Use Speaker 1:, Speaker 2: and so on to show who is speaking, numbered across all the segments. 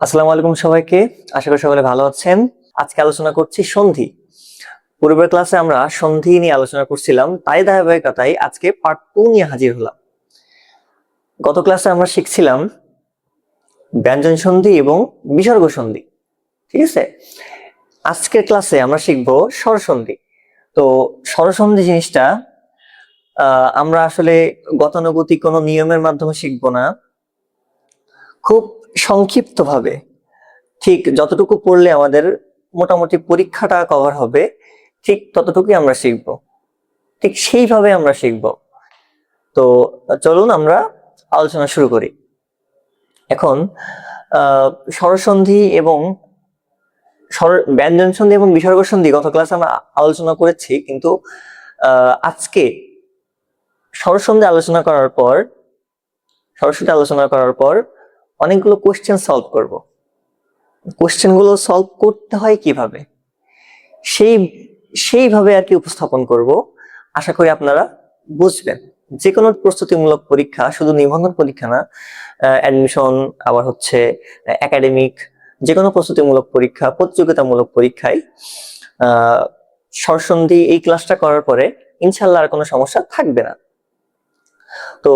Speaker 1: আসসালামু আলাইকুম সবাইকে। আশা করি সকলে ভালো আছেন। আজকে আলোচনা করছি সন্ধি। পূর্বের ক্লাসে আমরা সন্ধি নিয়ে আলোচনা করছিলাম, তাই ধারাবাহিকতায় আজকে পার্ট 2 নিয়ে হাজির হলাম। গত ক্লাসে আমরা শিখছিলাম ব্যঞ্জন সন্ধি এবং বিসর্গ সন্ধি, ঠিক আছে? আজকের ক্লাসে আমরা শিখবো স্বরসন্ধি। তো স্বরসন্ধি জিনিসটা আমরা আসলে গতানুগতিক কোনো নিয়মের মাধ্যমে শিখবো না, খুব সংক্ষিপ্ত ভাবে, ঠিক যতটুকু পড়লে আমাদের মোটামুটি পরীক্ষাটা কভার হবে, ঠিক ততটুকুই আমরা শিখব, ঠিক সেইভাবে আমরা শিখব। তো চলুন আমরা আলোচনা শুরু করি। এখন স্বরসন্ধি এবং ব্যঞ্জন সন্ধি এবং বিসর্গ সন্ধি গত ক্লাসে আমরা আলোচনা করেছি, কিন্তু আজকে স্বরসন্ধি আলোচনা করার পর অনেকগুলো কোশ্চেন সলভ করব। কোশ্চেন গুলো সলভ করতে হয় কিভাবে, সেইভাবে আর কি উপস্থাপন করব। আশা করি আপনারা বুঝবেন। যে কোনো প্রস্তুতিমূলক পরীক্ষা, শুধু নিবন্ধন পরীক্ষা না, অ্যাডমিশন, আবার হচ্ছে একাডেমিক, যে কোনো প্রস্তুতিমূলক পরীক্ষা, প্রতিযোগিতামূলক পরীক্ষায় স্বরসন্ধি এই ক্লাসটা করার পরে ইনশাল্লাহ আর কোনো সমস্যা থাকবে না। তো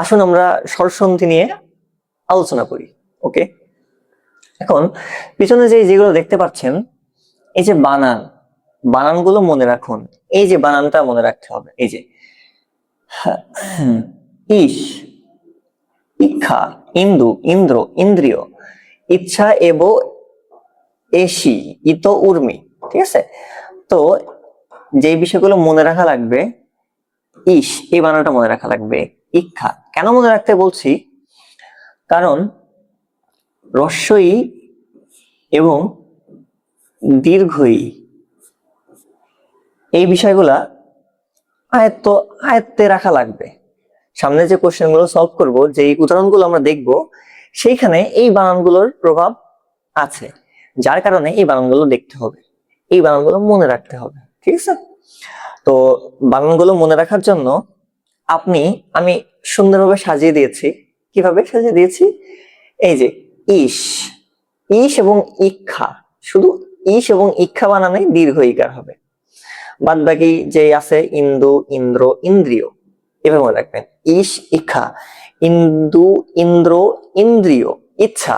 Speaker 1: আসুন আমরা স্বরসন্ধি নিয়ে আলোচনা করি। ওকে, এখন পিছনে যেগুলো দেখতে পাচ্ছেন, এই যে বানানগুলো মনে রাখুন। এই যে বানানটা মনে রাখতে হবে। এই যে ইস, ইক্ষা, ইন্দু, ইন্দ্র, ইন্দ্রিয়, ইচ্ছা, এব, এসি, ইত, উর্মি, ঠিক আছে? তো যে বিষয়গুলো মনে রাখা লাগবে, ইস এই বানানটা মনে রাখা লাগবে। ইক্ষা কেন মনে রাখতে বলছি? কারণ রস্বই এবং দীর্ঘই এই বিষয়গুলা আয়ত্তে রাখা লাগবে। সামনে যে কোশ্চেন গুলো সলভ করবো, যে উদাহরণগুলো আমরা দেখব, সেইখানে এই বানানগুলোর প্রভাব আছে, যার কারণে এই বানানগুলো দেখতে হবে, এই বানানগুলো মনে রাখতে হবে, ঠিক আছে? তো বানানগুলো মনে রাখার জন্য আমি সুন্দরভাবে সাজিয়ে দিয়েছি। কিভাবে সাজিয়ে দিয়েছি? এই যে ইস, ইস এবং ইক্ষা, শুধু ইস এবং ইক্ষা বানানে দীর্ঘ ইকার হবে। বাদ বাকি যে আছে ইন্দু, ইন্দ্র, ইন্দ্রিয়, এভাবে মনে রাখবেন। ইস, ইক্ষা, ইন্দু, ইন্দ্র, ইন্দ্রিয়, ইচ্ছা,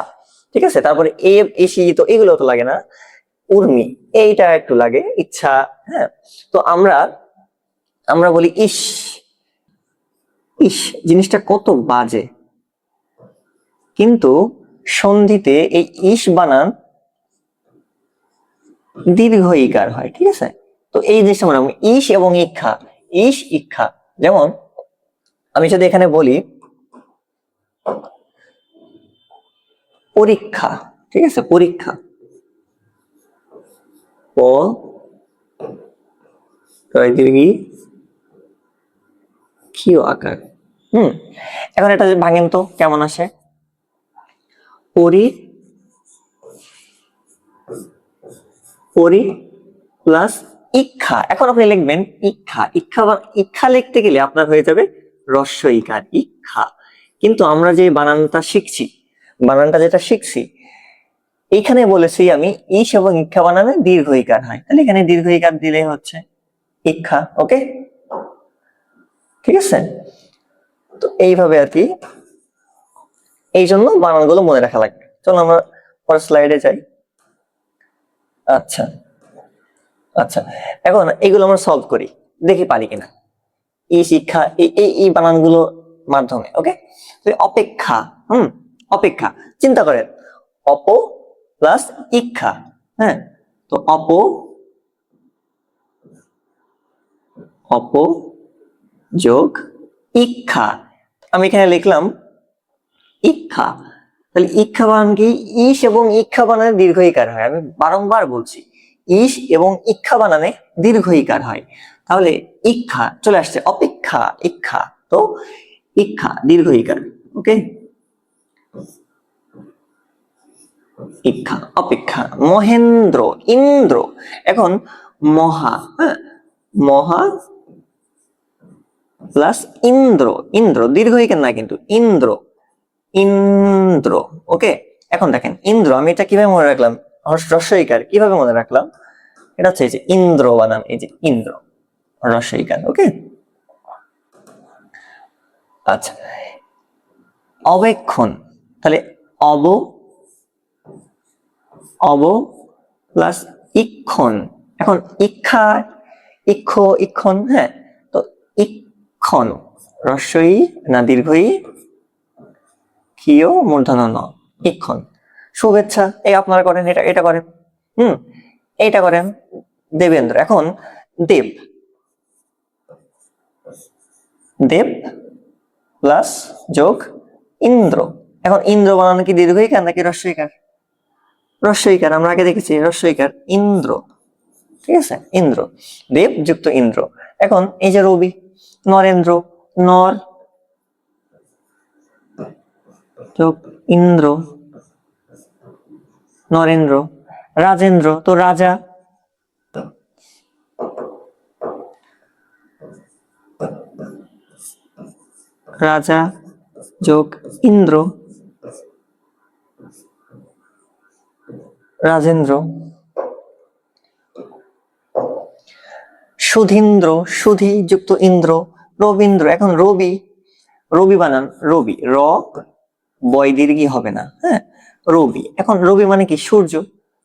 Speaker 1: ঠিক আছে? তারপরে এসি, তো এগুলো তো লাগে না। উর্মি এইটা একটু লাগে, ইচ্ছা। হ্যাঁ, তো আমরা বলি ইস। ইস জিনিসটা কত বাজে, কিন্তু সন্ধিতে এই ইস বানান দীর্ঘ ইকার হয়, ঠিক আছে? তো এই জিনিসটা মনে রাখবেন, ইস এবং ইক্ষা, ইস, ইক্ষা। যেমন আমি যদি এখানে বলি পরীক্ষা, ঠিক আছে? পরীক্ষা, দীর্ঘি ক্ষীয় আকার। এখন এটা ভাঙেন তো কেমন আসে? পরি প্লাস ইক্ষা। এখন আপনি লিখবেন ইক্ষা। ইক্ষা লিখতে গেলে আপনার হয়ে যাবে রস্ব ইকার, ইক্ষা। কিন্তু আমরা যে বানানটা যেটা শিখছি, এইখানে বলেছি আমি ইস এবং ইক্ষা বানানে দীর্ঘ ইকার হয়, তাহলে এখানে দীর্ঘ ইকার দিলে হচ্ছে ইক্ষা। ওকে, ঠিক আছে? তো এইভাবে আর কি, এই জন্য বানানগুলো মনে রাখা লাগবে। চলো আমরা পরের স্লাইডে যাই। আচ্ছা, এখন এগুলো আমরা সলভ করি, দেখি পারি কিনা এই শিক্ষা এই বানানগুলো মাধ্যমে। ওকে, তো অপেক্ষা, অপেক্ষা, চিন্তা করেন, অপ প্লাস ইক্ষা। হ্যাঁ, তো অপ যোগ ইক্ষা, আমি এখানে লিখলাম ইক্ষা। তাহলে ইক্ষা বানান কি? ইস এবং ইক্ষা বানানে দীর্ঘ ইকার হয়। আমি বারংবার বলছি, ইস এবং ইক্ষা বানানে দীর্ঘ ইকার হয়। তাহলে ইক্ষা চলে আসছে, অপেক্ষা, ইক্ষা, তো ইক্ষা দীর্ঘ ইকার। ওকে, ইক্ষা, অপেক্ষা। মহেন্দ্র, ইন্দ্র। এখন মহা, হ্যাঁ, মহা প্লাস ইন্দ্র, ইন্দ্র দীর্ঘ ইকার না কিন্তু, ইন্দ্র, ইন্দ্র। ওকে, এখন দেখেন ইন্দ্র, আমি এটা কিভাবে মনে রাখলাম, রস্বইকার কিভাবে মনে রাখলাম, এটা হচ্ছে এই যে ইন্দ্র বানান, এই যে ইন্দ্র রস্বইকার। ওকে, আচ্ছা অবেক্ষণ, তাহলে অব অব প্লাস ইক্ষণ। এখন ইক্ষা ইক্ষ ইক্ষণ, হ্যাঁ, তো ইক্ষণ রস্বই না দীর্ঘই ক্ষীয় মূর্ধন্য ন, ইক্ষণ। শুভেচ্ছা, এই আপনারা করেন, এটা এটা করেন, এইটা করেন দেবেন্দ্র। এখন দেব, দেব প্লাস যোগ ইন্দ্র। এখন ইন্দ্র বানানো কি দীর্ঘইকার নাকি রস্বইকার? রস্বইকার, আমরা আগে দেখেছি রস্বইকার, ইন্দ্র। ঠিক আছে, ইন্দ্র, দেব যুক্ত ইন্দ্র। এখন এই যে রবি, নরেন্দ্র, নর যোগ ইন্দ্র, নরেন্দ্র। রাজেন্দ্র, তো রাজা, রাজা যোগ ইন্দ্র, রাজেন্দ্র। সুধীন্দ্র, সুধি যুক্ত ইন্দ্র, রবীন্দ্র। এখন রবি, রবি বানান রবি, র বয় দীর্ঘই হবে না, হ্যাঁ, রবি। এখন রবি মানে কি সূর্য,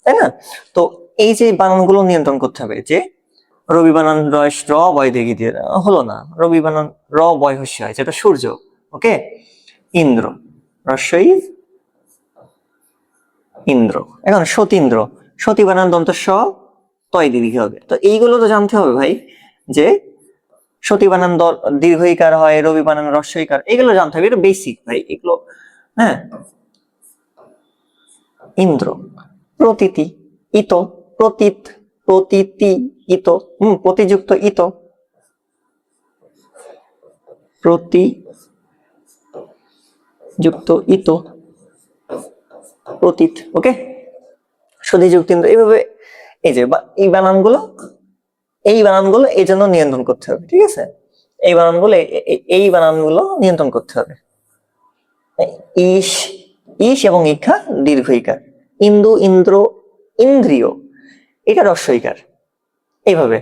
Speaker 1: তাই না? তো এই যে বানানগুলো নিয়ন্ত্রণ করতে হবে, যে রবি বানান র বয় দীর্ঘ দিয়ে হলো না, রবি বানান র বয় হস্য হয়, যেটা সূর্য। ওকে, ইন্দ্র রস্বই ইন্দ্র। এখন সতীন্দ্র, সতী বানান দন্ত স তয় দীর্ঘ হবে। তো এইগুলো তো জানতে হবে ভাই, যে সতী বানান দীর্ঘইকার হয়, রবি বানান রস্বইকার, এগুলো জানতে হবে, এটা বেসিক ভাই এগুলো, হ্যাঁ। ইন্দ্র, প্রতীতি, ইত, প্রতীত, প্রতীতি, ইত, প্রতিযুক্ত ইত, প্রতি যুক্ত ইত, প্রতীত। ওকে, সতী যুক্ত ইন্দ্র, এইভাবে এই যে এই বানানগুলো, এই বানানগুলো এই জন্য নিয়ন্ত্রণ করতে হবে। ঠিক আছে, এই বানানগুলো, এই বানানগুলো নিয়ন্ত্রণ করতে হবে। ইস, ইস এবং ইক্ষা দীর্ঘইকার, ইন্দু, ইন্দ্র, ইন্দ্রিয়, এটা রস্বইকার। এইভাবে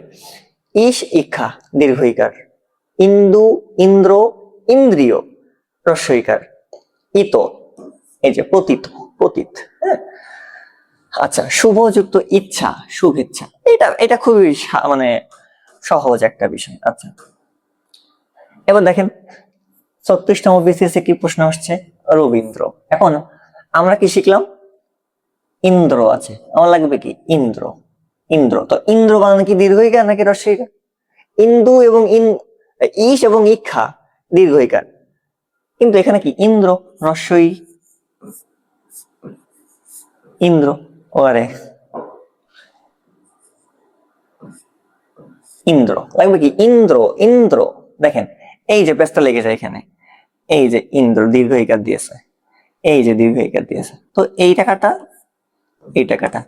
Speaker 1: ইস ইক্ষা দীর্ঘইকার, ইন্দু, ইন্দ্র, ইন্দ্রিয় রস্বইকার, ইত এই যে পতিত, পতিত, হ্যাঁ। আচ্ছা, শুভযুক্ত ইচ্ছা, শুভেচ্ছা, এটা এটা খুবই মানে সহজ একটা বিষয়। আচ্ছা, এবার দেখেন 36তম বিসিএস কি প্রশ্ন আসছে, রবীন্দ্র। এখন আমরা কি শিখলাম, ইন্দ্র আছে, আমার লাগবে কি ইন্দ্র, ইন্দ্র। তো ইন্দ্র বানান কি দীর্ঘইকার নাকি রস্বইকার? ইন্দু এবং ইস এবং ইক্ষা দীর্ঘইকার, কিন্তু এখানে কি ইন্দ্র রস্বই ইন্দ্র। ওরে ইন্দ্র লাগবে কি ইন্দ্র, ইন্দ্র। দেখেন এই যে পেজটা লেগে যায় এখানে, এই যে ইন্দ্র দীর্ঘইকার দিয়েছে, এই যে দীর্ঘইকার দিয়েছে, তো এই টাকাটা, এই টাকাটা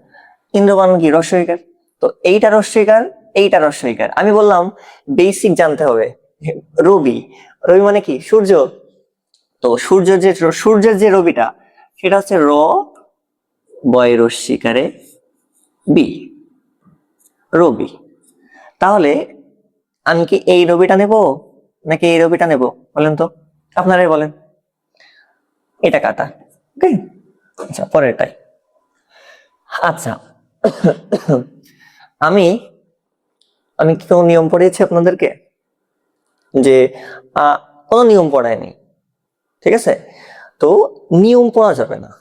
Speaker 1: ইন্দ্র বানান কি রস্বইকার। তো এইটা রস্বইকার, এইটা রস্বইকার। আমি বললাম বেসিক জানতে হবে। রবি, রবি মানে কি সূর্য। তো সূর্যের যে রবিটা, সেটা হচ্ছে র বয় রস্বইকারে বি, রবি। তাহলে আমি কি এই রবিটা নেব নাকি এই রবিটা নেব, বলেন তো, আপনারাই বলেন। এটা কাটা, ওকে। আচ্ছা, পরেরটাই। আচ্ছা, আমি আমি কি কোনো নিয়ম পড়িয়েছি আপনাদেরকে? যে কোনো নিয়ম পড়ায়নি, ঠিক আছে। তো নিয়ম পড়া যাবে না,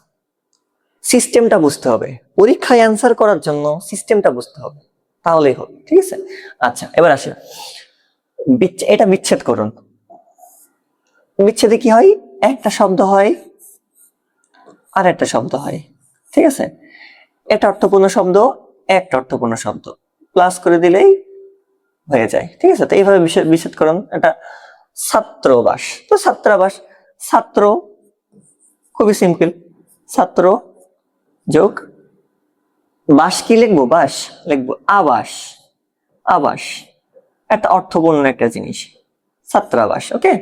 Speaker 1: সিস্টেমটা বুঝতে হবে। পরীক্ষায় অ্যান্সার করার জন্য সিস্টেমটা বুঝতে হবে, তাহলেই হবে। ঠিক আছে, আচ্ছা এবার আসি, এটা বিচ্ছেদ করুন। বিচ্ছেদে কি হয়, একটা শব্দ হয় আর একটা শব্দ হয়, ঠিক আছে। একটা অর্থপূর্ণ শব্দ, একটা অর্থপূর্ণ শব্দ, প্লাস করে দিলেই হয়ে যায়। ঠিক আছে, তো এইভাবে বিচ্ছেদ করুন। এটা ছাত্রবাস, তো ছাত্রাবাস, ছাত্র খুবই সিম্পল, ছাত্র যোগ বাস, কি লিখবো, বাস লিখবো, আবাস, আবাস একটা অর্থপূর্ণ একটা জিনিস, ছাত্রাবাস। ওকে,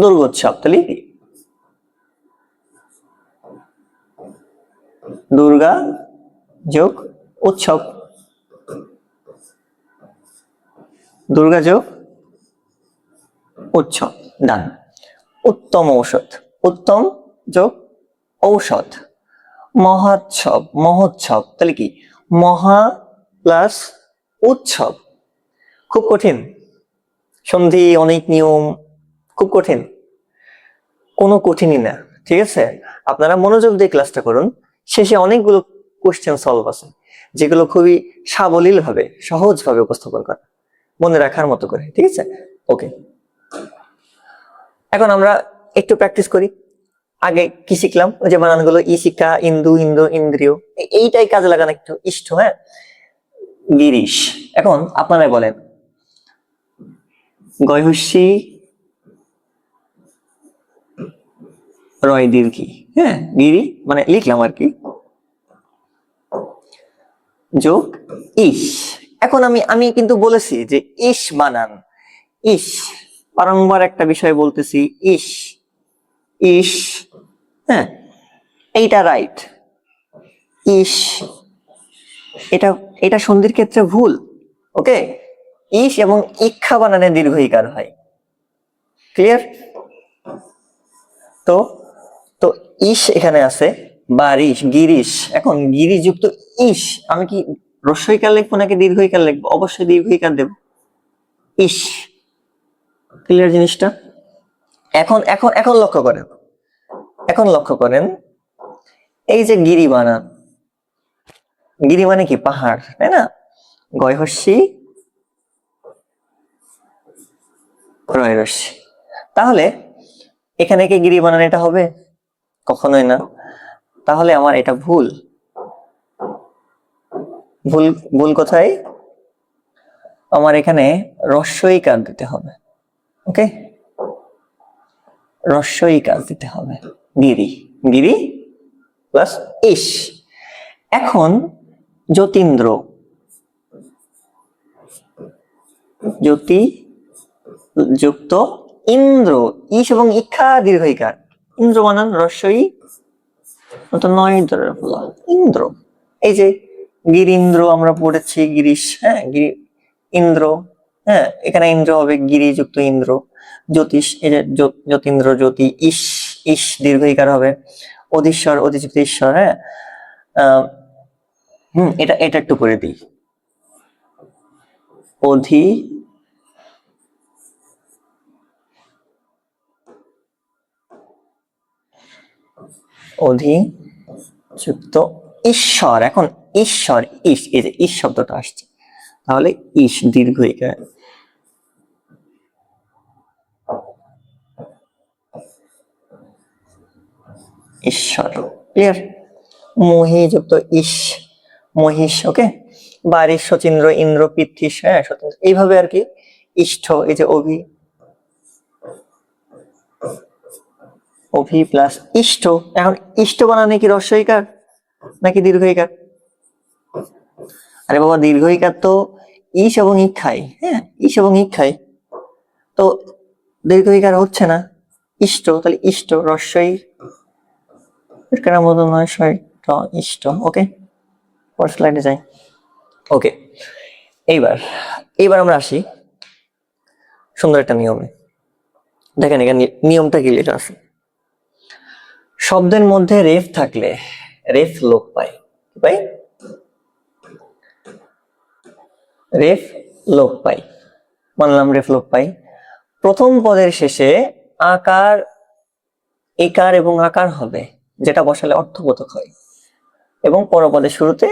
Speaker 1: দুর্গোৎসব, তাহলে দুর্গা যোগ উৎসব, দুর্গা যোগ উৎসব, ডান। উত্তম ঔষধ, উত্তম যোগ ঔষধ। মহোৎসব, মহোৎসব তাহলে কি মহা প্লাস উৎসব। খুব কঠিন, সন্ধি অনেক নিয়ম, খুব কঠিন? কোনো কঠিনই না, ঠিক আছে। আপনারা মনোযোগ দিয়ে ক্লাসটা করুন, শেষে অনেকগুলো কোশ্চেন সলভ আছে যেগুলো খুবই সাবলীল ভাবে সহজ ভাবে উপস্থাপন করা, মনে রাখার মতো করে, ঠিক আছে। ওকে, এখন আমরা একটু প্র্যাকটিস করি। আগে কি শিখলাম, ওই যে বানানগুলো ইশিকা, ইন্দু, ইন্দ্র, ইন্দ্রিয়, এইটাই কাজে লাগানো একটু ইষ্ট। হ্যাঁ, গিরিশ। এখন আপনারাই বলেন, গয়হস্যি রয় দীর্ঘি, হ্যাঁ গিরি মানে লিখলাম আর কি, যোগ ইস। এখন আমি কিন্তু বলেছি যে ইস বানান, ইস বারংবার একটা বিষয় বলতেছি, ইস ইস, হ্যাঁ এইটা রাইট, ইস এটা এটা সন্ধির ক্ষেত্রে ভুল। ওকে, ইস এবং ইক্ষা বানানে দীর্ঘ ইকার হয়, ক্লিয়ার? তো তো ইস এখানে আছে, বারিশ, গিরিশ। এখন গিরিশ যুক্ত ইস, আমি কি হ্রস্ব ইকার লিখবো নাকি দীর্ঘ ইকার লিখবো? অবশ্যই দীর্ঘ ইকার দেব, ইস। ক্লিয়ার জিনিসটা? এখন এখন এখন লক্ষ্য করেন, এখন লক্ষ্য করেন এই যে গিরি বানান, গিরি মানে কি পাহাড়, তাই না? গয়হস্যি রয় রস্যি, তাহলে এখানে কি গিরি বানান এটা হবে? কখনোই না। তাহলে আমার এটা ভুল, ভুল ভুল কোথায়? আমার এখানে হ্রস্ব ইকার দিতে হবে। ওকে, হ্রস্ব ইকার দিতে হবে, গিরি, গিরি প্লাস ইস। এখন যতীন্দ্র, জ্যোতি যুক্ত ইন্দ্র, ইস এবং ইক্ষা দীর্ঘ ইকার, ইন্দ্র বানান হ্রস্ব ই, নয় ধরে বলা ইন্দ্র। এই যে গিরীন্দ্র আমরা পড়েছি, গিরিশ, হ্যাঁ গিরি ইন্দ্র, হ্যাঁ এখানে ইন্দ্র হবে গিরি যুক্ত ইন্দ্র। জ্যোতিষ, এই যে জ্যোতিন্দ্র, জ্যোতি, ইস, ইস দীর্ঘ ইকার হবে। অধীশ্বর, অধিযুক্ত ঈশ্বর, হ্যাঁ এটা এটা একটু করে দিই, অধি অধি যুক্ত ঈশ্বর। এখন ঈশ্বর, ইস, এই যে ইস শব্দটা আসছে, তাহলে ইস দীর্ঘ ইকার, ঈশ্বর, ক্লিয়ার? মহি যুক্ত ইস, মহিষ। ওকে, বারিশ, শচীন্দ্র, ইন্দ্র, পৃথ্বীশ, হ্যাঁ সতীন্দ্র, এইভাবে আর কি। ইষ্ঠ, এই যে অভি, অভি প্লাস ইষ্ট। এখন ইষ্ট বানানে কি হ্রস্ব ইকার নাকি দীর্ঘ ইকার? আরে বাবা, দীর্ঘ ইকার তো ইস এবং ইক্ষাই, হ্যাঁ ইস এবং ইক্ষাই, তো দীর্ঘ ইকার হচ্ছে না, ইষ্ট, তাহলে ইষ্ট হ্রস্বই মতো নয়, ইষ্ট। ওকে, পরের স্লাইডে যাই। ওকে, এইবার এইবার আমরা আসি সুন্দর একটা নিয়মে। দেখেন এখানে নিয়মটা কি লেখা আছে, শব্দের মধ্যে রেফ থাকলে রেফ লোপ পায়, কি পাই? রেফ লোপ পাই, মানলাম রেফ লোপ পাই। প্রথম পদের শেষে আকার, একার এবং আকার হবে, যেটা বসালে অর্থবোধক হয়, এবং পরপদের শুরুতে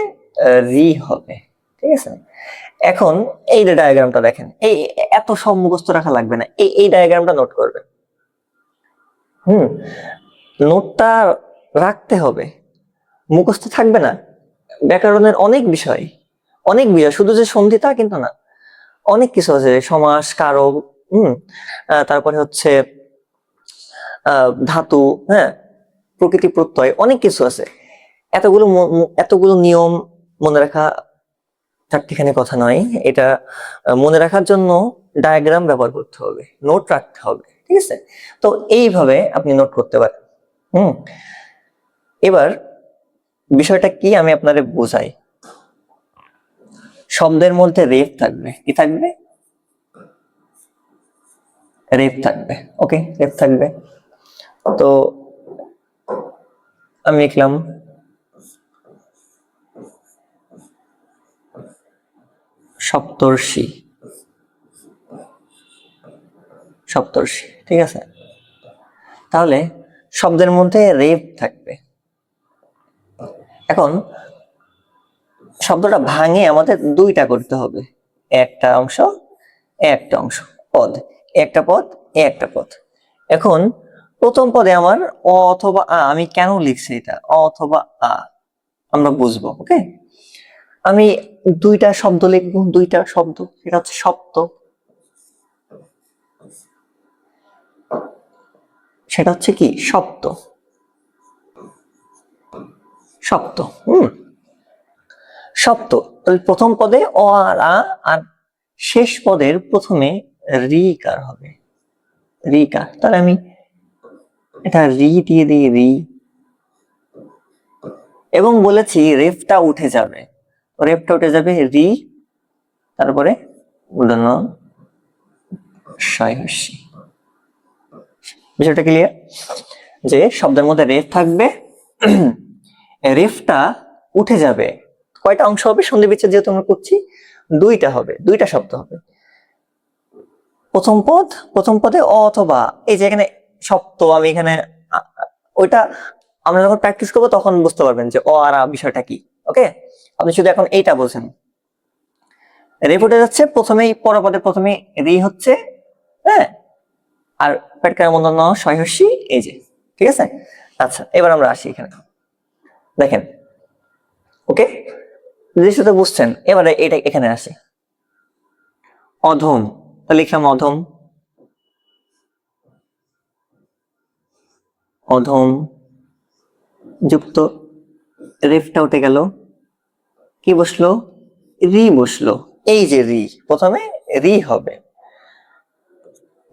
Speaker 1: রি হবে, ঠিক আছে। এখন এই যে ডায়াগ্রামটা দেখেন, এই এত সব মুখস্থ রাখা লাগবে না, এই ডায়াগ্রামটা নোট করবেন। নোটটা রাখতে হবে, মুখস্থ থাকবে না। ব্যাকরণের অনেক বিষয়, অনেক বিষয়, শুধু যে সন্ধি তা কিন্তু না, অনেক কিছু আছে, সমাস, কারক, তারপরে হচ্ছে ধাতু, হ্যাঁ প্রকৃতি, প্রত্যয়, অনেক কিছু আছে। এতগুলো নিয়ম মনে রাখা চারটিখানি কথা নয়, এটা মনে রাখার জন্য ডায়াগ্রাম ব্যবহার করতে হবে, নোট রাখতে হবে, ঠিক আছে। তো এইভাবে আপনি নোট করতে পারেন। এবার বিষয়টা কি আমি আপনাদের বোঝাই। শব্দের মধ্যে রেফ থাকবে, কি থাকবে? রেফ থাকবে। ওকে, রেফ থাকবে। তো আমি লিখলাম সপ্তর্ষি, সপ্তর্ষি, ঠিক আছে। তাহলে শব্দের মধ্যে রেফ থাকবে। এখন শব্দটা ভাঙে আমাদের দুইটা করতে হবে, একটা অংশ একটা অংশ, পদ, একটা পদ একটা পদ। এখন প্রথম পদে আমার অ অথবা আ, আমি কেন লিখছি এটা অ অথবা আ আমরা বুঝবো। ওকে, আমি দুইটা শব্দ লিখবো, দুইটা শব্দ, সেটা হচ্ছে সপ্ত, সেটা হচ্ছে কি সপ্ত, সপ্ত। সপ্ত। প্রথম পদে অ আর আ, আর শেষ পদের প্রথমে রি কার হবে, রি কার। তাহলে আমি এটা রি দিয়ে দিই, রি। এবং বলেছি রেফটা উঠে যাবে, রেফটা উঠে যাবে রি, তারপরে উদান শয়হস্যি। বিষয়টা ক্লিয়ার যে শব্দের মধ্যে রেফ থাকবে, রেফটা উঠে যাবে। কয়টা অংশ হবে সন্ধি বিচ্ছেদ যেহেতু আমরা করছি, দুইটা হবে, দুইটা শব্দ হবে। প্রথম পদ, প্রথম পদে অ অথবা, এই যে এখানে সপ্ত, আমি এখানে ওইটা আমরা যখন প্র্যাকটিস করবো তখন বুঝতে পারবেন যে অ আর আ বিষয়টা কি। ওকে, আপনি শুধু এখন এইটা বলছেন, রেফ উঠে যাচ্ছে, প্রথমেই পরপদে প্রথমে রি হচ্ছে, হ্যাঁ, আর পেটকার মূর্ধন্য শয়হস্যি, এই যে, ঠিক আছে। আচ্ছা, এবার আমরা আসি এখানে, দেখেন। ওকে, জিনিসটা বুঝছেন। এবারে এটা এখানে আসি, অধম, লিখলাম অধম, অধম যুক্ত রেফটা উঠে গেল, কি বসলো? রি বসলো। এই যে রি, প্রথমে রি হবে,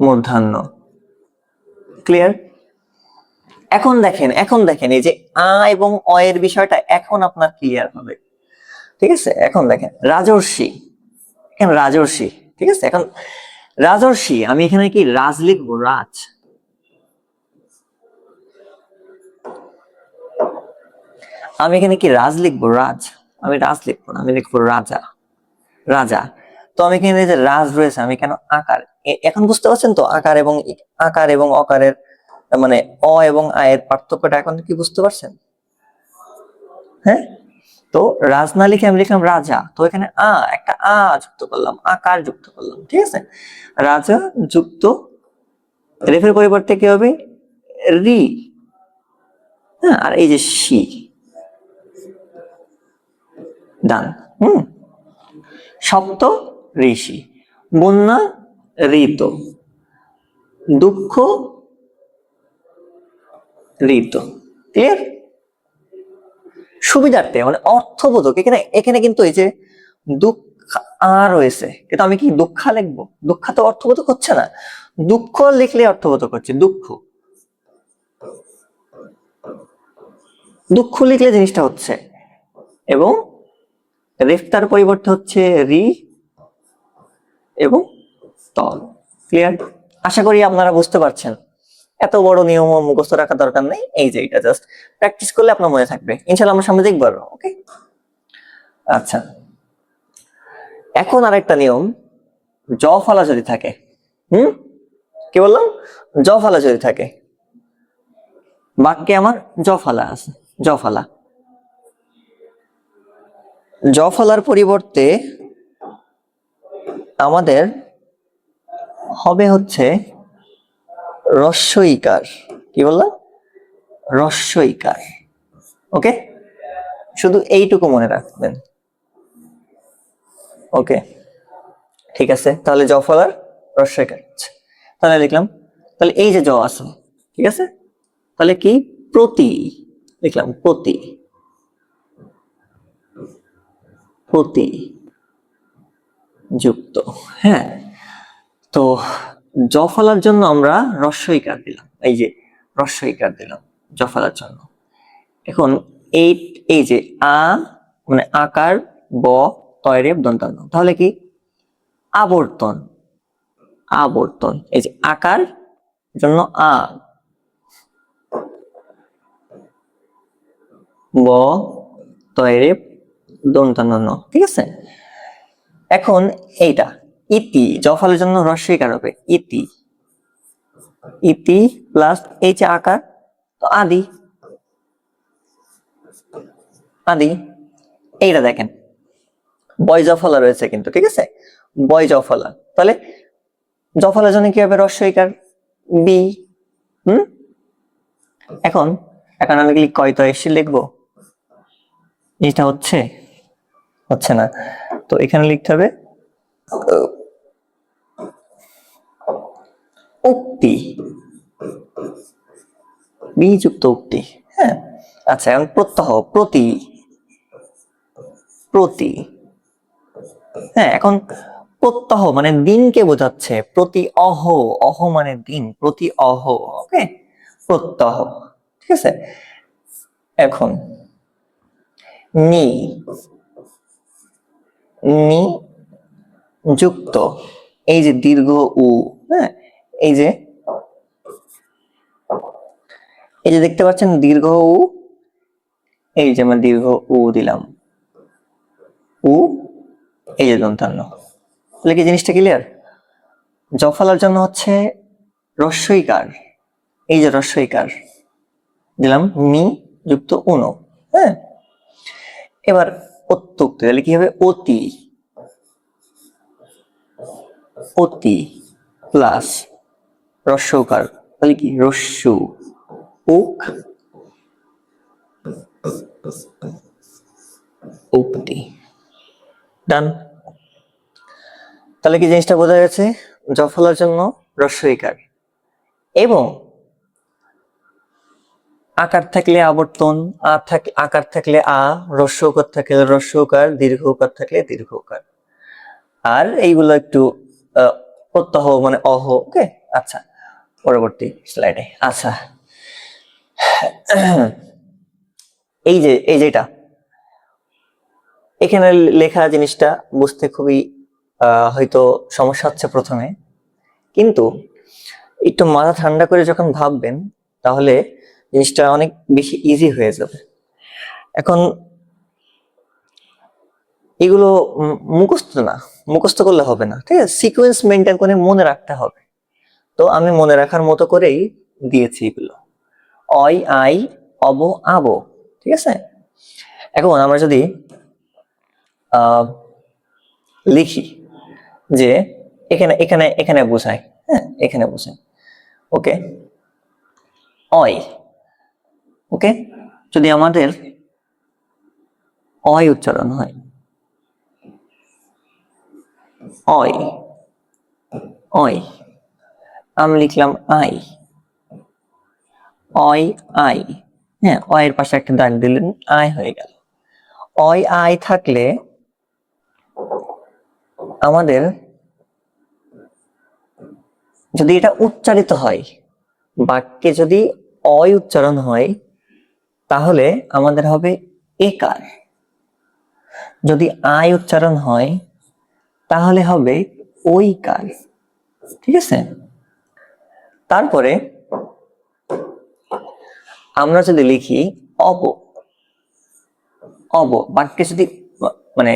Speaker 1: মূর্ধন্য। ক্লিয়ার? এখন দেখেন, এখন দেখেন এই যে আ এবং অ এর বিষয়টা এখন আপনার ক্লিয়ার হবে, ঠিক আছে। এখন দেখেন রাজর্ষি, এখন রাজর্ষি, ঠিক আছে। এখন রাজর্ষি, আমি এখানে কি রাজ লিখবো, রাজ। আমি এখানে কি রাজ লিখবো, রাজ। আমি রাজ লিখবো না, আমি লিখবো রাজা, রাজা। তো আমি এখানে যে রাজ রয়েছে, আমি কেন আকার, এখন বুঝতে পারছেন তো আকার এবং আকার এবং অকারের মানে অ এবং আয়ের পার্থক্যটা এখন কি বুঝতে পারছেন? হ্যাঁ, তো রাজ না লিখে আমি লিখলাম রাজা, তো এখানে একটা যুক্ত করলাম, আকার যুক্ত করলাম, ঠিক আছে। রাজা যুক্ত রেফের পরিবর্তে কি হবে, রি, হ্যাঁ, আর এই যে শি, ডান। সপ্ত ঋষি, বন্যা ঋত, দুঃখ ঋত। ক্লিয়ার? সুবিধার্থে মানে অর্থবোধক, এখানে এখানে কিন্তু এই যে দুঃখ রয়েছে, কিন্তু আমি কি দুঃখা লিখবো? দুঃখা তো অর্থবোধক হচ্ছে না, দুঃখ লিখলে অর্থবোধক হচ্ছে, দুঃখ, দুঃখ লিখলে জিনিসটা হচ্ছে। এবং রেফতার পরিবর্তে হচ্ছে রি এবং তল। ক্লিয়ার? আশা করি আপনারা বুঝতে পারছেন। এত বড় নিয়ম মুখস্থ রাখা দরকার নেই, এই যে এটা জাস্ট প্র্যাকটিস করলে আপনার মনে থাকবে ইনশাআল্লাহ। আমরা সামনে দেখবো। ওকে, আচ্ছা, এখন আরেকটা নিয়ম, জ ফলা যদি থাকে, কি বললাম, জ ফলা যদি থাকে, বাক্যে আমার জ ফলা আছে, জ ফলা, জ ফলার পরিবর্তে আমাদের হবে হচ্ছে রস্বইকার। কি বললাম? রস্বইকার। ওকে, শুধু এইটুকু মনে রাখবেন। ওকে, ঠিক আছে। তাহলে জ ফলার রস্বইকার হচ্ছে, তাহলে লিখলাম, তাহলে এই যে জ আছে, ঠিক আছে, তাহলে কি প্রতি লিখলাম, প্রতি, প্রতি যুক্ত। হ্যাঁ, তো জ ফলার জন্য আমরা রস্বইকার দিলাম, এই যে রস্বইকার দিলাম জ ফলার জন্য। এখন এই এই যে আ মানে আকার, ব তয় রেফ দন্তান্ন, তাহলে কি আবর্তন। আবর্তন, এই যে আকার জন্য আ, ব তয় রেফ দন্তান্ন ন, ঠিক আছে। এখন এইটা ইতি, জফলের জন্য হ্রস্বইকার হবে ইতি। ইতি প্লাস এই যে আকার, তো আদি। আদি এইটা দেখেন বয় জফলা রয়েছে কিন্তু, ঠিক আছে, বয় জফলা, তাহলে জফলার জন্য কি হবে হ্রস্বইকার বি। হুম, এখন এখন আমি কি কয় তো এসে লিখবো, এটা হচ্ছে হচ্ছে না, তো এখানে লিখতে হবে উক্তি, বিযুক্ত উক্তি। হ্যাঁ, আচ্ছা, এখন প্রত্যহ প্রতি, প্রতি। হ্যাঁ, এখন প্রত্যহ মানে দিনকে বোঝাচ্ছে, প্রতি অহ, অহ মানে দিন, প্রতি অহ, ওকে, প্রত্যহ, ঠিক আছে। এখন নি, নি যুক্ত এই যে দীর্ঘ উ, হ্যাঁ, এই যে এই যে দেখতে পাচ্ছেন দীর্ঘ উ, এই যে আমরা দীর্ঘ উ দিলাম, উ এই যে দন্তান্ন, তাহলে কি জিনিসটা ক্লিয়ার। জফলার জন্য হচ্ছে হ্রস্বইকার, এই যে হ্রস্বইকার দিলাম মি যুক্ত উনো, হ্যাঁ। এবার অত্যুক্তি, তাহলে কি হবে অতি, অতি প্লাস হ্রস্বকার, তাহলে কি রস্যু, উক উক্তি, ডান। তাহলে কি জিনিসটা বোঝা গেছে, জফলার জন্য হ্রস্বইকার, এবং আকার থাকলে আবর্তন, আকার থাকলে আ, হ্রস্বকার থাকলে হ্রস্বকার, দীর্ঘকার থাকলে দীর্ঘকার, আর এইগুলো একটু প্রত্যহ মানে অহ, ওকে। আচ্ছা, পরবর্তী স্লাইডে। আচ্ছা, এই যে এই যেটা এখানে লেখা জিনিসটা বুঝতে খুবই হয়তো সমস্যা হচ্ছে প্রথমে, কিন্তু একটু মাথা ঠান্ডা করে যখন ভাববেন তাহলে জিনিসটা অনেক বেশি ইজি হয়ে যাবে। এখন এগুলো মুখস্থ না, মুখস্থ করলে হবে না, ঠিক আছে, সিকোয়েন্স মেনটেন করে মনে রাখতে হবে। তো আমি মনে রাখার মতো করেই দিয়েছি এগুলো, অই আই অব আব, ঠিক আছে। এখন আমরা যদি লিখি যে এখানে এখানে এখানে বোঝাই, হ্যাঁ, এখানে বোঝাই, ওকে, অয়, ওকে, যদি আমাদের অয় উচ্চারণ হয়, অয়, অয়, আমি লিখলাম আই, অয় আই, হ্যাঁ, অয়ের পাশে একটা দাগ দিলেন, আই হয়ে গেল। অয় আই থাকলে আমাদের যদি এটা উচ্চারিত হয়, বাক্যে যদি অয় উচ্চারণ হয় তাহলে আমাদের হবে একার, যদি আই উচ্চারণ হয় তাহলে হবে ওইকার, ঠিক আছে। তারপরে আমরা যদি লিখি অব, অব বাক্যে যদি মানে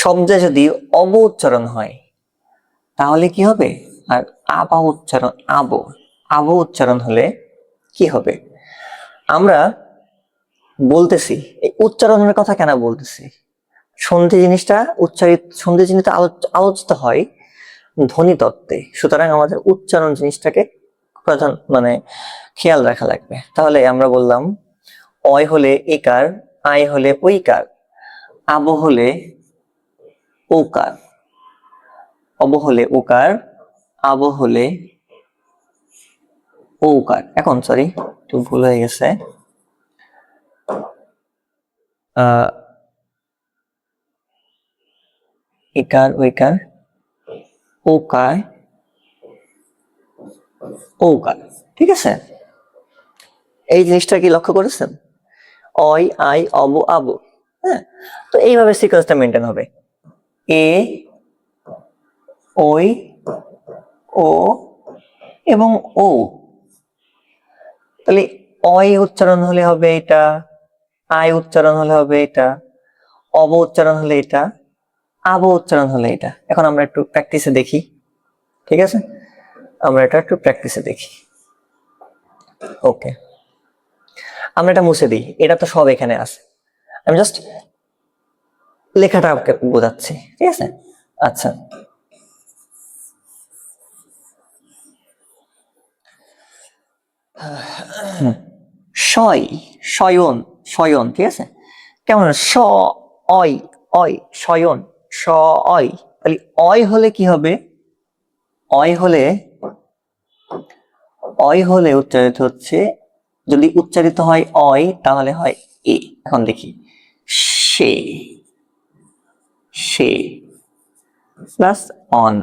Speaker 1: শব্দে যদি অব উচ্চারণ হয় তাহলে কি হবে, আর আবা উচ্চারণ আব, আব উচ্চারণ হলে কি হবে। আমরা বলতেছি এই উচ্চারণের কথা কেন বলতেছি, সন্ধি জিনিসটা উচ্চারিত, সন্ধি জিনিসটা আলোচিত হয় ধ্বনি তত্ত্বে, সুতরাং আমাদের উচ্চারণ জিনিসটাকে প্রধান মানে খেয়াল রাখা লাগবে। তাহলে আমরা বললাম অয় হলে একার, আই হলে ওইকার, আব হলে ওকার, অব হলে ওকার, আব হলে ওকার। এখন সরি একটু ভুল হয়ে গেছে, একার ওইকার, ওকার ওকার, ঠিক আছে। এই জিনিসটা কি লক্ষ্য করেছেন, অই আই অব আবু। হ্যাঁ, তো এইভাবে সিকোয়েন্সটা মেনটেন হবে, এ ওই ও এবং ও। তাহলে অই উচ্চারণ হলে হবে এটা, আই উচ্চারণ হলে হবে এটা, অব উচ্চারণ হলে এটা, আব উচ্চারণ হলে এটা। এখন আমরা একটু প্র্যাকটিসে দেখি, ঠিক আছে? আমরা এটা একটু প্র্যাকটিসে দেখি। ওকে, আমরা এটা মুছে দিই, এটা তো সব এখানে আছে, আমি জাস্ট লেখাটা বোঝাচ্ছি, ঠিক আছে? আচ্ছা, শয়, শয়ন, শয়ন, ঠিক আছে? কেমন স অয়, অয় শয়ন, স অয়। তাহলে অয় হলে কি হবে? অয় হলে, অয় হলে উচ্চারিত হচ্ছে, যদি উচ্চারিত হয় অয় তাহলে হয় এ। এখন দেখি, সে, সে plus on,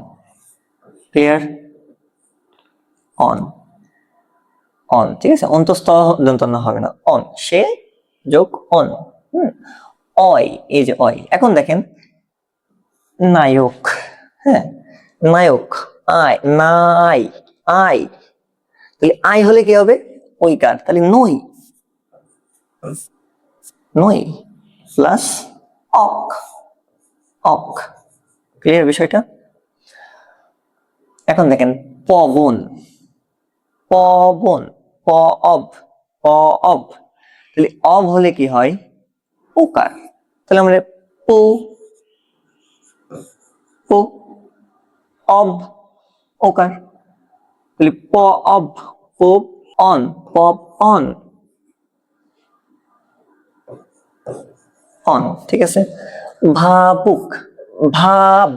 Speaker 1: clear? On, on, ঠিক আছে? অন্তস্থ দন্তন্য হবে না, অন, সে যোগ অন। অয়, এই যে অয়। এখন দেখেন নায়ক, হ্যাঁ, নায়ক, আয়, নাই, আয়। তাহলে আয় হলে কি হবে? ওইকার, তাহলে নই, নই প্লাস অক, অক, ক্লিয়ার বিষয়টা? এখন দেখেন পবন, পবন, প অব, প অব। তাহলে অব হলে কি হয়? ওকার, তাহলে আমরা পু, পু অব, ওকার। তাহলে প of, pop on, pop on, on, ঠিক আছে? ভাবুক, ভাব,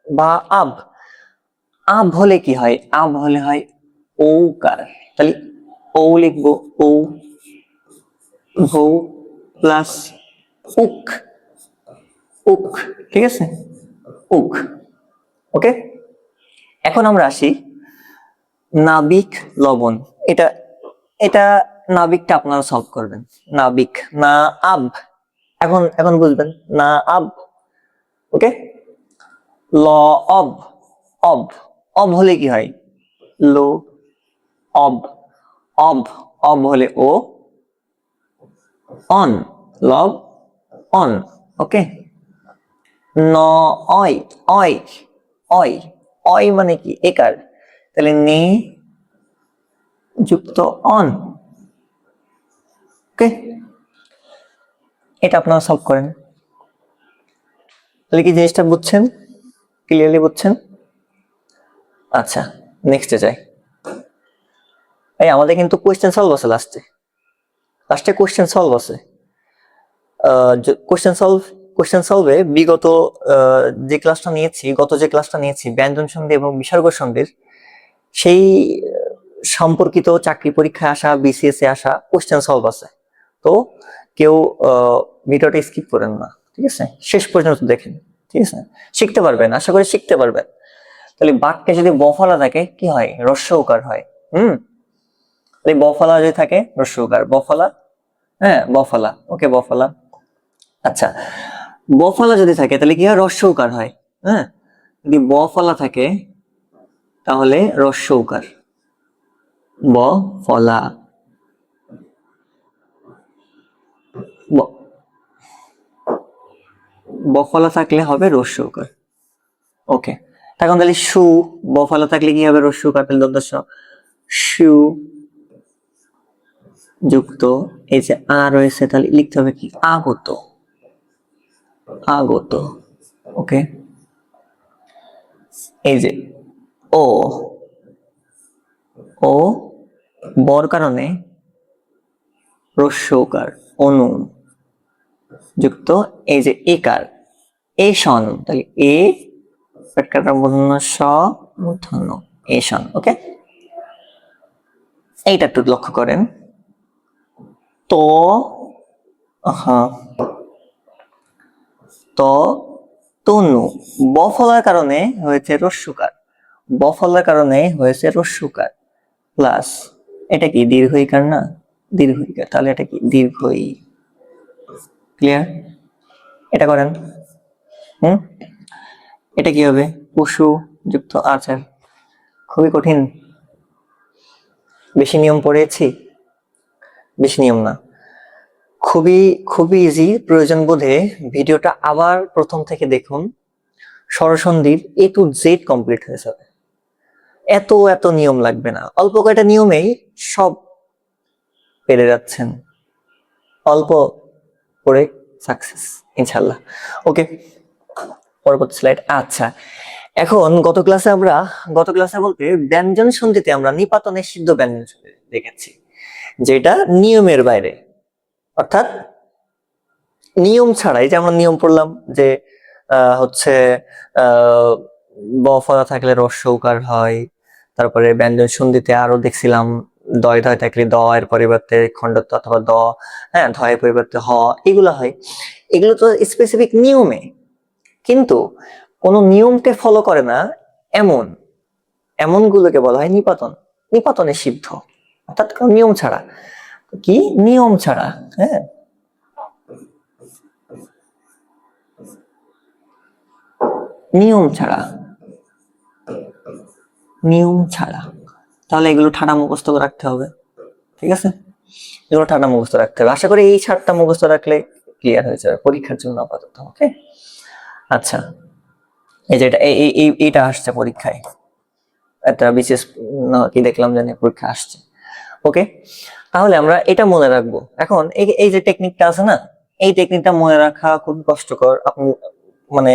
Speaker 1: বা আব, আব হলে কি হয়? আব হলে হয় ওকার, তাহলে ও লিখবো, ও, ভৌ প্লাস উক, উক, ঠিক আছে? উক, ওকে। এখন আমরা আসি নাবিক লবণ। এটা, এটা নাবিকটা আপনারা সলভ করবেন। নাবিক, না আব, এখন এখন বুঝবেন, না আব, ওকে। ল অব, অব, অব হলে কি হয়? লো, অব, অব, অব হলে ও, অন, লব অন, ওকে। ন অয়, অয়, অয়, অয় মানে কি? একার, তাহলে নে যুক্ত অন, ওকে। এটা আপনারা সলভ করেন, তাহলে কি জিনিসটা বুঝছেন? ক্লিয়ারলি বুঝছেন? আচ্ছা, নেক্সটে যাই। এই আমাদের কিন্তু কোয়েশ্চেন সলভ আছে লাস্টে, লাস্টে কোয়েশ্চেন সলভ আছে। কোয়েশ্চেন সলভ, কোয়েশ্চেন সলভে বিগত যে ক্লাসটা নিয়েছি, গত যে ক্লাসটা নিয়েছি ব্যঞ্জন সন্ধি এবং বিসর্গ সন্ধির, সেই সম্পর্কিত চাকরি পরীক্ষায় আসা, বিসিএস এ আসা কোয়েশ্চেন সলভ আছে। তো কেউ ভিডিওটা স্কিপ করেন না, ঠিক আছে? শেষ পর্যন্ত দেখেন, ঠিক আছে? শিখতে পারবেন, আশা করি শিখতে পারবেন। তাহলে বাক্যে যদি বফলা থাকে কি হয়? হ্রস্ব উকার হয়। তাহলে বফলা যদি থাকে হ্রস্ব উকার, বফলা, হ্যাঁ বফলা, ওকে বফলা। আচ্ছা, বফলা যদি থাকে তাহলে কি হয়? হ্রস্ব উকার হয়। হ্যাঁ, যদি বফলা থাকে তাহলে হ্রস্ব উকার, বফলা, বফলা থাকলে হবে হ্রস্ব উকার, ওকে। এখন তাহলে সু, বফলা থাকলে কি হবে? হ্রস্ব উকার, তাহলে দন্তেস সু যুক্ত এই যে আ রয়েছে, তাহলে লিখতে হবে কি? আগত, আগত, ওকে। এই যে ও, ও বর কারণে হ্রস্ব উকার, অনু যুক্ত এই যে একার, এ শন, তাহলে এ পেটকাটা মূর্ধন্য স মূর্ধন্য এ শন, ওকে। এইটা একটু লক্ষ্য করেন তো, হ্যাঁ, তো তনু, বফলার কারণে হয়েছে হ্রস্বকার, বফলার কারণে হয়েছে হ্রস্বকার প্লাস এটা কি দীর্ঘ ইকার না? দীর্ঘ ইকার, তাহলে এটা কি? দীর্ঘ ই, ক্লিয়ার? এটা করেন। এটা কি হবে? পশু যুক্ত আচার। খুবই কঠিন, বেশি নিয়ম পড়েছি? বেশি নিয়ম না, খুবই খুবই ইজি। প্রয়োজন বোধে ভিডিওটা আবার প্রথম থেকে দেখুন, স্বরসন্ধির A to Z কমপ্লিট হয়ে যাবে। এত এত নিয়ম লাগবে না, অল্প কয়টা নিয়মেই সব পেরে যাচ্ছেন, অল্প করে সাকসেস ইনশাল্লাহ। ওকে, পরবর্তী স্লাইড। আচ্ছা, এখন গত ক্লাসে বলতে ব্যঞ্জন সন্ধিতে আমরা নিপাত নিষিদ্ধ ব্যঞ্জন সন্ধি দেখেছি, যেটা নিয়মের বাইরে, অর্থাৎ নিয়ম ছাড়াই। যে আমরা নিয়ম পড়লাম যে হচ্ছে ব ফলা থাকলে রস্য উকার হয়, তারপরে ব্যঞ্জন সন্ধিতে আরো দেখছিলাম দয় ধয় থাকলে দ এর পরিবর্তে খণ্ডত্ব অথবা দ, হ্যাঁ, ধয়ের পরিবর্তে হ, এগুলো হয়। এগুলো তো স্পেসিফিক নিয়মে, কিন্তু কোন নিয়মকে ফলো করে না এমন গুলোকে বলা হয় নিপাতন, নিপাতনে সিদ্ধ, অর্থাৎ কোন নিয়ম ছাড়া। কি নিয়ম ছাড়া? হ্যাঁ, নিয়ম ছাড়া, নিয়ম ছাড়া। তাহলে এগুলো ঠাডা মুখস্থ করে রাখতে হবে, ঠিক আছে? এগুলো ঠাডা মুখস্থ রাখতে হবে। আশা করি এই 7টা মুখস্থ রাখলে ক্লিয়ার হয়ে যাবে পরীক্ষার জন্য আপাতত। ওকে, আচ্ছা, এই যে এইটা আসছে পরীক্ষায়, একটা বিশেষ কি দেখলাম জানি পরীক্ষা আসছে। ওকে, তাহলে আমরা এটা মনে রাখবো। এখন এই যে টেকনিকটা আছে না, এই টেকনিকটা মনে রাখা খুব কষ্টকর। আপনি মানে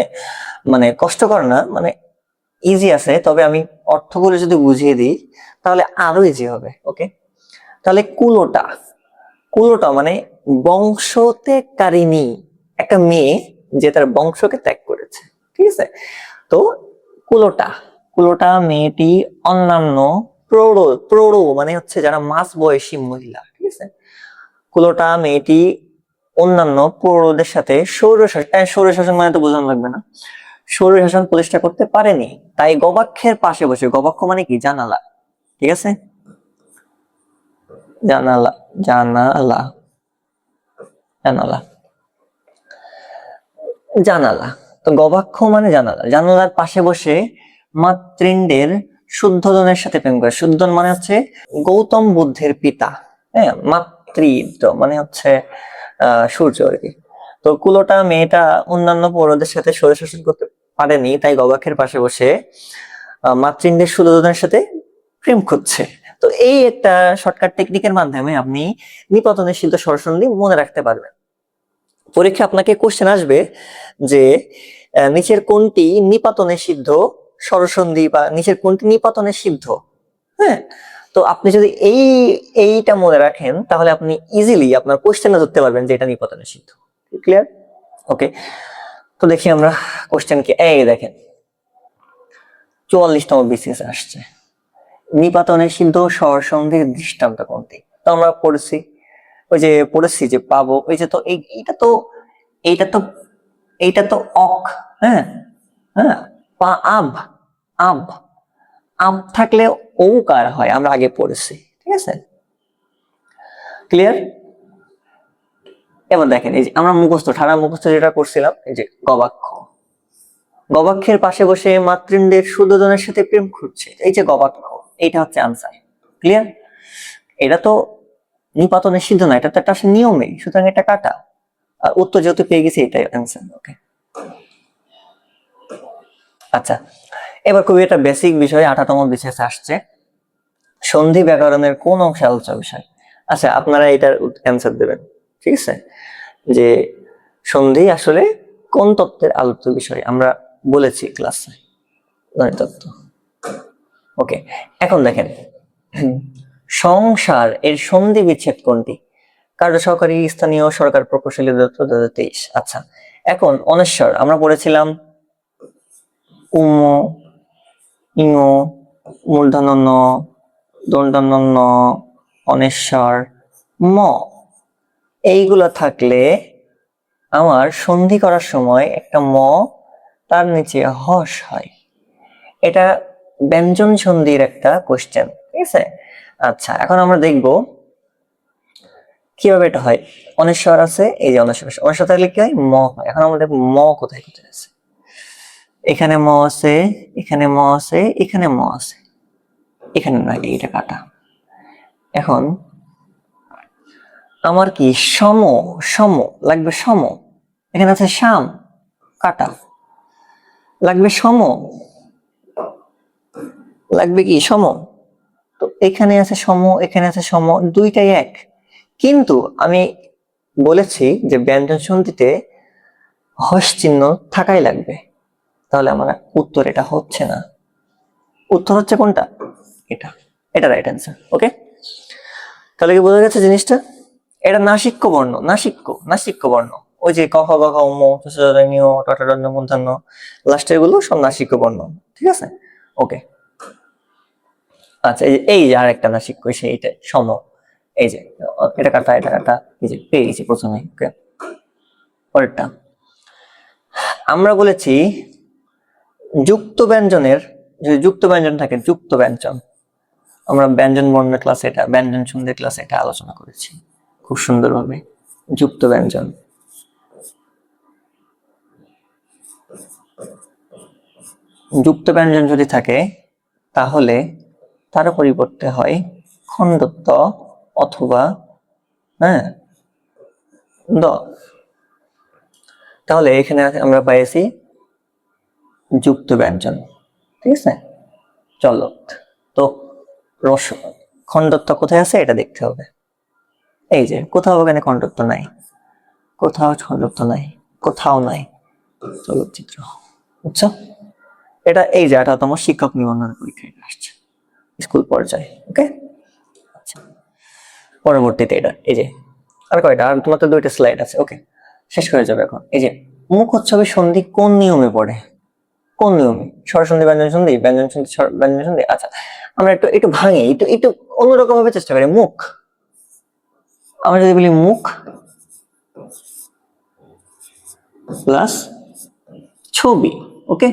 Speaker 1: মানে কষ্টকর না, মানে ইজি আছে, তবে আমি অর্থগুলো যদি বুঝিয়ে দিই তাহলে আরো ইজি হবে। ওকে, তাহলে কুলোটা, কুলোটা মানে বংশত্যাগকারিণী, একটা মেয়ে যে তার বংশকে ত্যাগ করেছে, ঠিক আছে? তো কুলোটা, কুলোটা মেয়েটি অন্যান্য প্রৌঢ়, প্রৌঢ় মানে হচ্ছে যারা মাঝ বয়সী মহিলা, ঠিক আছে? কুলোটা মেয়েটি অন্যান্য প্রৌঢ়দের সাথে স্বৈরশাসন মানে তো বোঝানো লাগবে না, স্বৈরশাসন প্রতিষ্ঠা করতে পারেনি। তাই গবাক্ষের পাশে বসে, গবাক্ষ মানে কি? জানালা, ঠিক আছে? জানালা, জানালা, জানালা, জানালা। তো গবাক্ষ মানে জানালা, জানালার পাশে বসে মাতৃণ্ডের শুদ্ধোদনের সাথে প্রেম করে। শুদ্ধোদন মানে হচ্ছে গৌতম বুদ্ধের পিতা, হ্যাঁ, মাতৃত্ব মানে হচ্ছে সূর্য আর কি। তো কুলোটা মেয়েটা অন্যান্য পৌরদের সাথে স্বৈরশাসন করতে পারেনি, তাই গবাক্ষের পাশে বসে মাতৃণ্ডের শুদ্ধোদনের সাথে প্রেম করছে। তো এই একটা শর্টকাট টেকনিকের মাধ্যমে আপনি নিপাতনের সিদ্ধ স্বরসন্ধি মনে রাখতে পারবেন। পরীক্ষা আপনাকে কোশ্চেন আসবে যে নিচের কোনটি নিপাতনে সিদ্ধ স্বরসন্ধি, বা নিচের কোনটি নিপাতনে সিদ্ধ। হ্যাঁ, তো আপনি যদি এইটা মনে রাখেন তাহলে আপনি ইজিলি আপনার কোশ্চেনে ধরতে পারবেন যে এটা নিপাতনে সিদ্ধ। ক্লিয়ার? ওকে, তো দেখি আমরা কোশ্চেন কি। এই দেখেন 44তম বিসিএস আসছে, নিপাতনে সিদ্ধ স্বরসন্ধির দৃষ্টান্ত কোনটি? তো আমরা পড়েছি, ওই যে পড়েছি যে পাবো, ওই যে, তো এইটা তো এইটা তো এইটা তো অক, হ্যাঁ, হ্যাঁ, পা আব, আব, আব থাকলে ঔকার হয়, আমরা আগে পড়েছি, ঠিক আছে? ক্লিয়ার? এবার দেখেন, এই যে আমরা মুখস্থ, ঠাড়া মুখস্থ যেটা করছিলাম, এই যে গবাক্ষ, গবাক্ষের পাশে বসে মাতৃণ্ডের শুদ্ধোদনের সাথে প্রেম করছে, এই যে গবাক্ষ, এইটা হচ্ছে আনসার। ক্লিয়ার? এটা তো নিপাতনের সিদ্ধ না, এটা তো একটা নিয়মে, সুতরাং এটা কাটা। আর উত্তর যেহেতু পেয়ে গেছি, এটাই আনসার। ওকে, আচ্ছা, এবার খুবই একটা বেসিক বিষয় 58তম বিসিএস আসছে, সন্ধি ব্যাকরণের কোন অংশে আলোচ্য বিষয়? আচ্ছা, আপনারা এটার অ্যান্সার দেবেন, ঠিক আছে? যে সন্ধি আসলে কোন তত্ত্বের আলোচ্য বিষয় আমরা বলেছি ক্লাসে, তত্ত্ব। ওকে, এখন দেখেন সংসার এর সন্ধি বিচ্ছেদ কোনটি? কার্য সহকারী স্থানীয় সরকার প্রকৌশলী 2023। আচ্ছা, এখন অনেশ্বর আমরা পড়েছিলাম উম, ইং, মূর্ধন্য ন, দন্তন্য ন, অনেশ্বর ম, এইগুলো থাকলে আমার সন্ধি করার সময় একটা ম, তার নিচে হস হয়। এটা ব্যঞ্জন সন্ধির একটা কোশ্চেন, ঠিক আছে? আচ্ছা, এখন আমরা দেখব কিভাবে এটা হয়? অনিশ্বর আছে, এই যে অনিশ্বর আছে, অনিশ্বর থাকলে কি হয়? ম হয়। এখন আমাদের ম কোথায় কোথায় আছে? এখানে ম আছে, এখানে ম আছে, এখানে ম আছে, এখানে না, এইটা কাটা। এখন আমার কি সম, সম লাগবে, সম। এখানে আছে শাম, কাটা। লাগবে সম, লাগবে কি সম। তো এখানে আছে সম, এখানে আছে সম, দুইটাই এক। কিন্তু আমি বলেছি যে ব্যঞ্জন সন্ধিতে হস চিহ্ন থাকাই লাগবে, তাহলে আমার উত্তর এটা হচ্ছে না। উত্তর হচ্ছে কোনটা? এটা, এটা রাইট অ্যান্সার। ওকে, তাহলে কি বোঝা গেছে জিনিসটা? এটা নাসিক্য বর্ণ, নাসিক্য, নাসিক্য বর্ণ। ওই যে ক খ গ ঘ ম মূর্ধন্য লাস্টের গুলো সব নাসিক্য বর্ণ, ঠিক আছে? ওকে, আচ্ছা, এই যে আরেকটা নাসিক্য, সেইটা সম। এই যে এটা কাটা, এটা কাটা, এই যে পেয়ে গেছি প্রথমে। ওকে, পরেরটা আমরা বলেছি যুক্ত ব্যঞ্জনের, যদি যুক্ত ব্যঞ্জন থাকে, যুক্ত ব্যঞ্জন, আমরা ব্যঞ্জন বর্ণের ক্লাসে এটা, ব্যঞ্জন সন্ধির ক্লাসে এটা আলোচনা করেছি খুব সুন্দরভাবে। যুক্ত ব্যঞ্জন, যুক্ত ব্যঞ্জন যদি থাকে তাহলে তার পরিবর্তে হয় খণ্ডত্ব অথবা হ্যাঁ দ। তাহলে এখানে আমরা পাইছি যুক্ত ব্যঞ্জন, ঠিক আছে? চলো, তো রস খণ্ডত্ব কোথায় আছে এটা দেখতে হবে। এই যে কোথাও এখানে খণ্ডত্ব নাই, কোথাও খণ্ডত্ব নাই, কোথাও নাই। চলচ্চিত্র, বুঝছো? এটা এই যে 18তম শিক্ষক নিবন্ধনের পরীক্ষায় আসছে, স্কুল পর্যায়ে। ওকে, আচ্ছা, পরবর্তীতে এটা এই যে আর কয়টা, আর তোমার তো 2টা স্লাইড আছে। ওকে, শেষ হয়ে যাবে এখন। এই যে মুখোচ্ছবের সন্ধি কোন নিয়মে পড়ে? কোন নিয়মে? স্বরসন্ধি, ব্যঞ্জন সন্ধি, ব্যঞ্জন সন্ধি, ব্যঞ্জন সন্ধি। আচ্ছা, আমরা একটু একটু ভাঙি, একটু একটু অন্যরকম ভাবে চেষ্টা করি। মুখ, আমরা যদি বলি মুখ প্লাস ছবি, ওকে,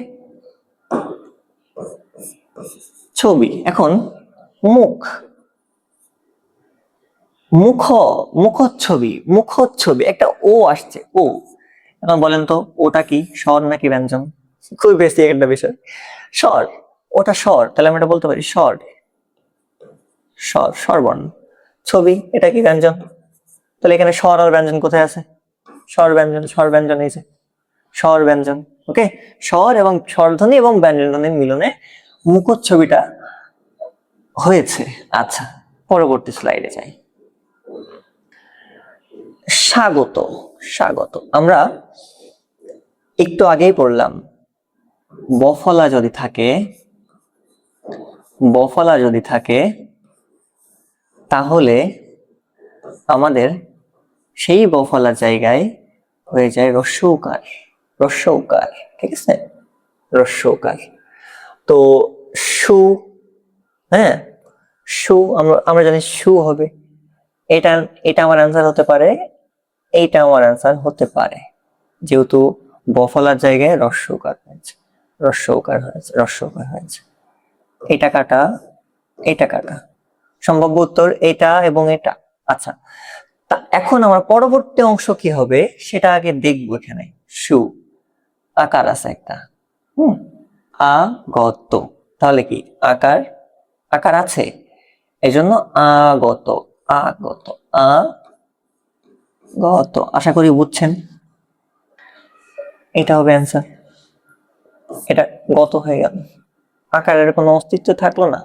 Speaker 1: ছবি। এখন মুখ, মুখ, মুখচ্ছবি, মুখচ্ছবি, একটা ও আসছে, ও। এখন বলেন তো ওটা কি স্বর নাকি ব্যঞ্জন? খুবই বেশি একটা বিষয়, স্বর। ওটা স্বর, তাহলে আমরা এটা বলতে পারি স্বর, স্বর, স্বরবর্ণ। ছবি, এটা কি ব্যঞ্জন? তাহলে এখানে স্বর আর ব্যঞ্জন কোথায় আছে? স্বর ব্যঞ্জন, স্বর ব্যঞ্জন, এই যে স্বর ব্যঞ্জন। ওকে, স্বর এবং স্বরধ্বনি এবং ব্যঞ্জন ধ্বনির মিলনে মুখচ্ছবিটা হয়েছে। আচ্ছা, পরবর্তী স্লাইডে যাই। স্বাগত, স্বাগত আমরা একটু আগেই পড়লাম, বফলা যদি থাকে, বফলা যদি থাকে তাহলে আমাদের সেই বফলা জায়গায় হয়ে যায় রস্যৌকার, রস্যৌকার, ঠিক আছে? রস্যৌকার। তো সু, হ্যাঁ সু, আমরা জানি সু হবে। এটা এটা আমার অ্যান্সার হতে পারে, এইটা আমার অ্যান্সার হতে পারে, যেহেতু বফলার জায়গায় রস্যৌকার হয়েছে, রস্যৌকার হয়েছে, রস্যৌকার হয়েছে। এটা কাটা, এটা কাটা, সম্ভাব্য উত্তর এটা এবং এটা। আচ্ছা, তা এখন আমার পরবর্তী অংশ কি হবে সেটা আগে দেখবো। এখানে সু আকার আছে একটা, আগত, তাহলে কি আকার, আকার আছে, এই জন্য আগত, আগত, আগত। আশা করি বুঝছেন, এটা হবে অ্যান্সার। এটা গত হয়ে গেল, আকারের কোনো অস্তিত্ব থাকলো না।